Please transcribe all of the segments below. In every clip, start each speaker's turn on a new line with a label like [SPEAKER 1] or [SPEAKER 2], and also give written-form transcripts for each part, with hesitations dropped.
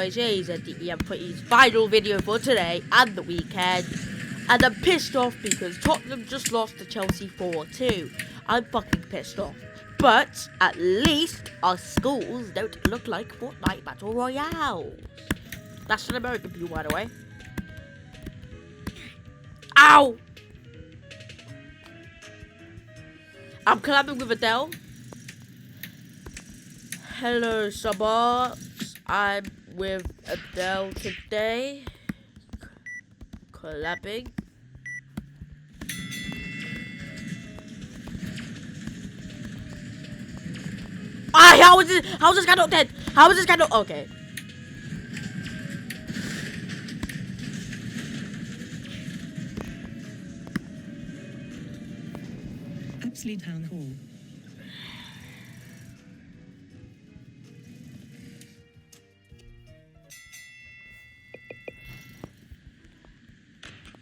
[SPEAKER 1] Jay's and DEM Putty's final video for today and the weekend, and I'm pissed off because Tottenham just lost to Chelsea 4-2. I'm fucking pissed off. But at least our schools don't look like Fortnite Battle Royale. That's an American view, by the way. Ow! I'm collabing with Adele. Hello, suburbs. I'm with Adele today. Collabing. How is this guy not dead? How is this guy not okay?
[SPEAKER 2] Absolute Town Hall.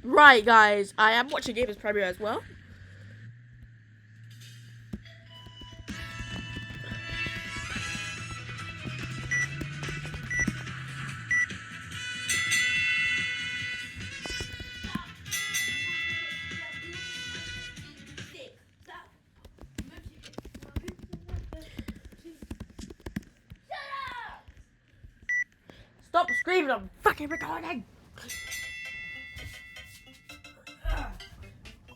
[SPEAKER 1] Right, guys, I am watching Gamers Premiere as well. Stop screaming, I'm fucking recording!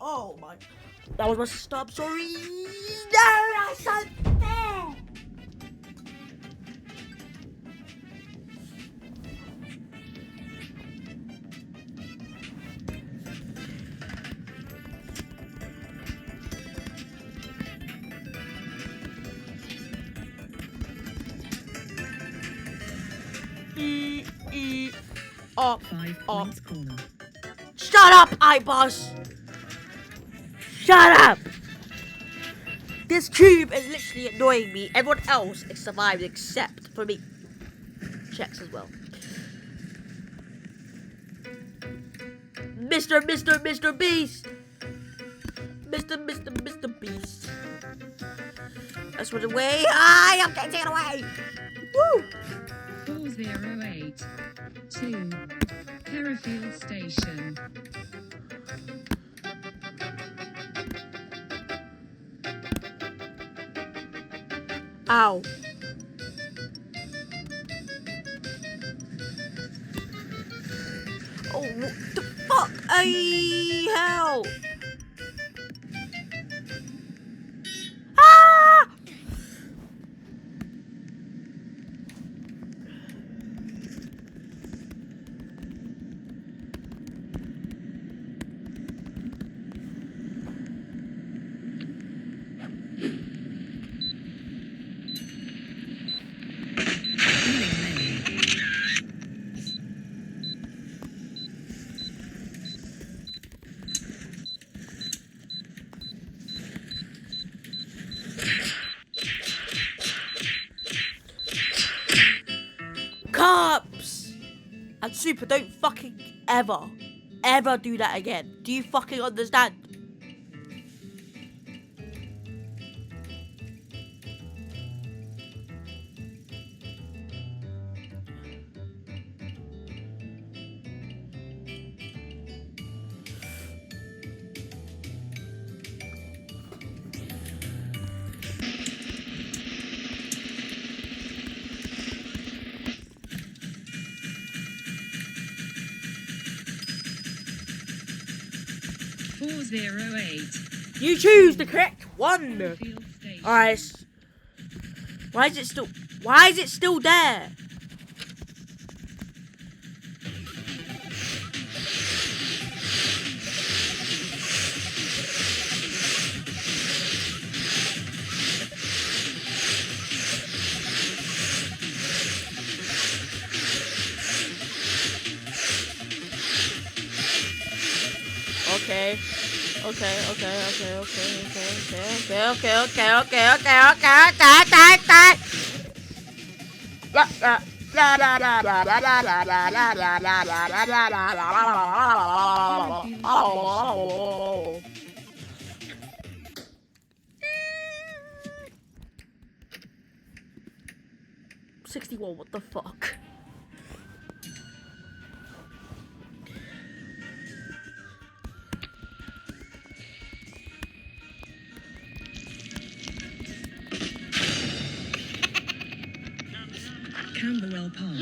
[SPEAKER 1] Oh my. That was my sister, I'm sorry! No, that's unfair! Up,
[SPEAKER 2] 5
[SPEAKER 1] up.
[SPEAKER 2] points corner.
[SPEAKER 1] Shut up, iBoss! Shut up! This cube is literally annoying me. Everyone else is survived except for me. Checks as well. Mr. Beast! Mr. Beast. Let's run away. I'm getting taken away! Woo!
[SPEAKER 2] 408 2 Hereford Station.
[SPEAKER 1] Ow. Oh, what the fuck? Ay, hell! Ah! Cops! And Super, don't fucking ever do that again. Do you fucking understand? You choose the correct one. Alright. Why is it still there? Okay. Oh. 61, what the fuck?
[SPEAKER 2] Camberwell Park.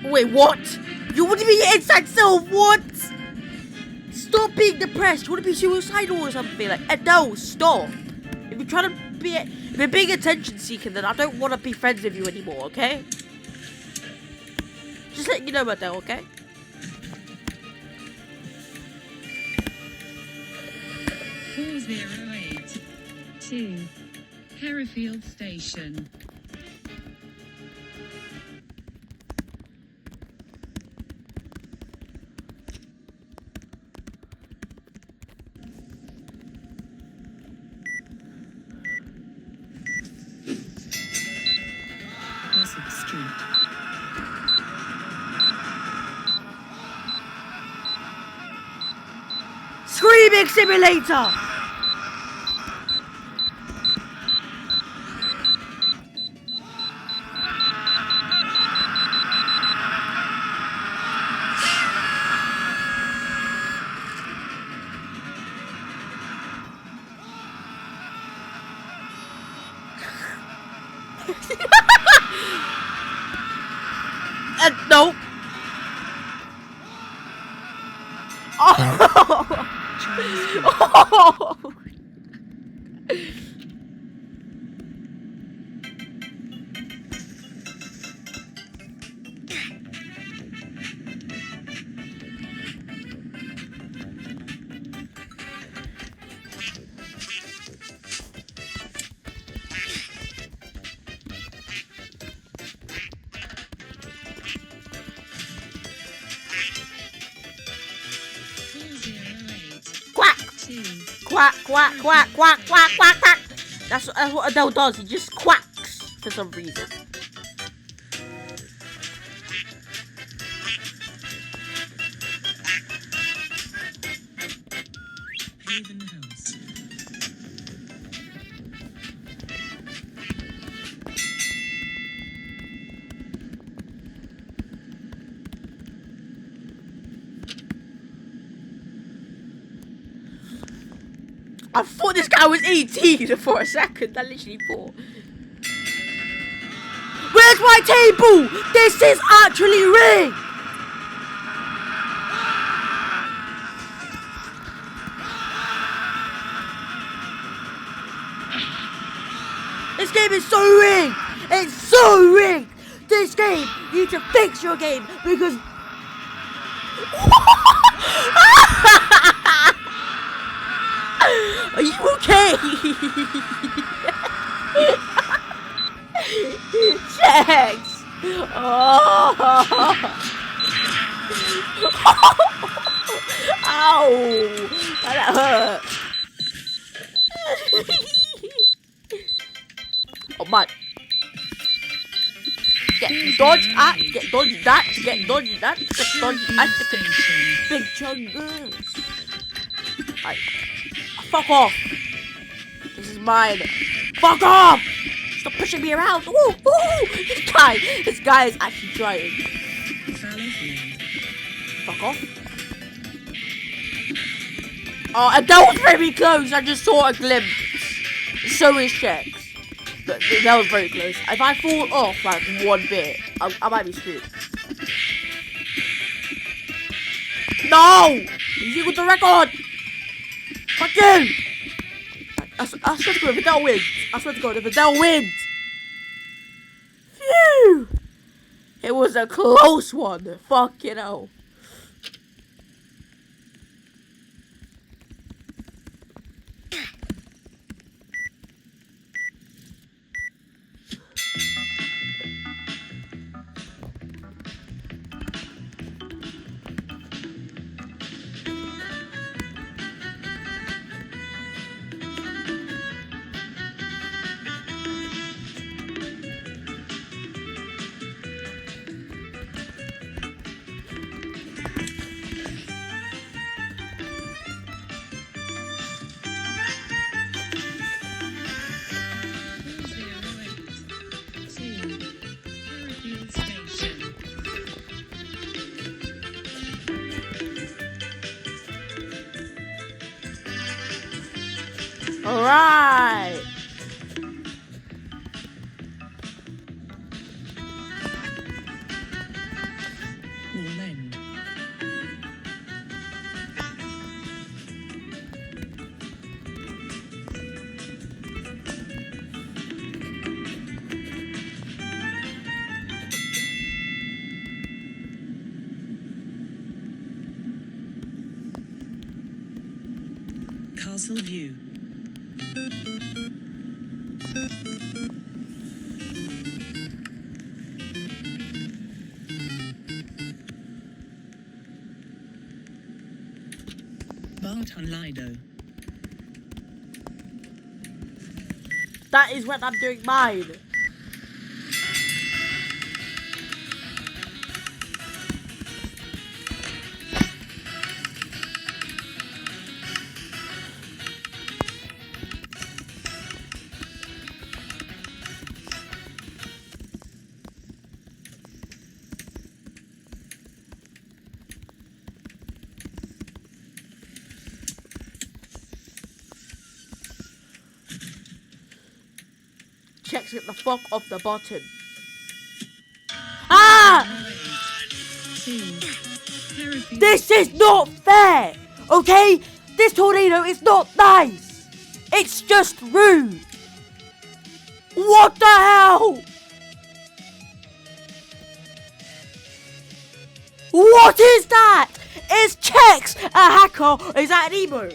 [SPEAKER 1] Wait, what? You want to be your inside self? What? Stop being depressed. You want to be suicidal or something? Like, no, stop. If you're trying to be, if you're being attention seeking, then I don't want to be friends with you anymore. Okay? Just letting you know about that. Okay?
[SPEAKER 2] 408 2 Hereford Station. Gossip Street.
[SPEAKER 1] Screaming simulator. No. Oh. Oh. Quack.
[SPEAKER 2] 2
[SPEAKER 1] Quack, quack, quack, quack, quack, quack, quack. That's what Adele does. He just quacks for some reason.
[SPEAKER 2] Haven House.
[SPEAKER 1] I thought this guy was 18 for a second. I literally thought. Where's my table? This is actually rigged. This game is so rigged. It's so rigged. This game, you need to fix your game because. Are you okay? Sex. Oh. Ow. That hurt. Oh my. Get dodged at, get dodged that, get dodged that, get dodged at. Big chungus. Right. Fuck off. This is mine. Fuck off. Stop pushing me around. Ooh, ooh. This guy is actually trying. Fuck off. Oh, and that was very close. I just saw a glimpse. So is Shex. But that was very close. If I fall off like one bit, I might be screwed. No! He's equal to record! Fuck you! I swear to God, if Adele wins. I swear to God, if Adele wins. Phew! It was a close one. Fucking hell. Alright.
[SPEAKER 2] Wall end. Castle view. Barton Lido.
[SPEAKER 1] That is when I'm doing mine. Checks get the fuck off the button. Ah!
[SPEAKER 2] 2. Hereford
[SPEAKER 1] This is not fair! Okay? This tornado is not nice! It's just rude! What the hell? What is that? Is Chex a hacker or is that an emo?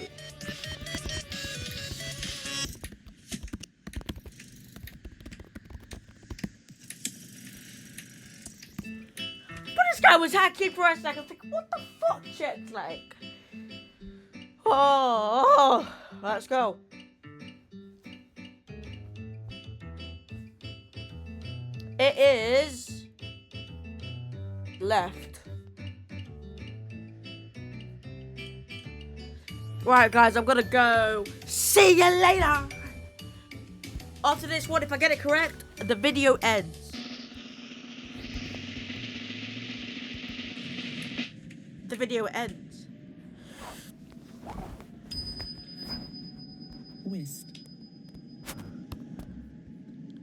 [SPEAKER 1] But this guy was hacking for a second. Thinking, what the fuck, Chex? Like, oh, let's go. It is left. Right, guys, I'm gonna go. See you later. After this one, if I get it correct, the video ends. The video ends.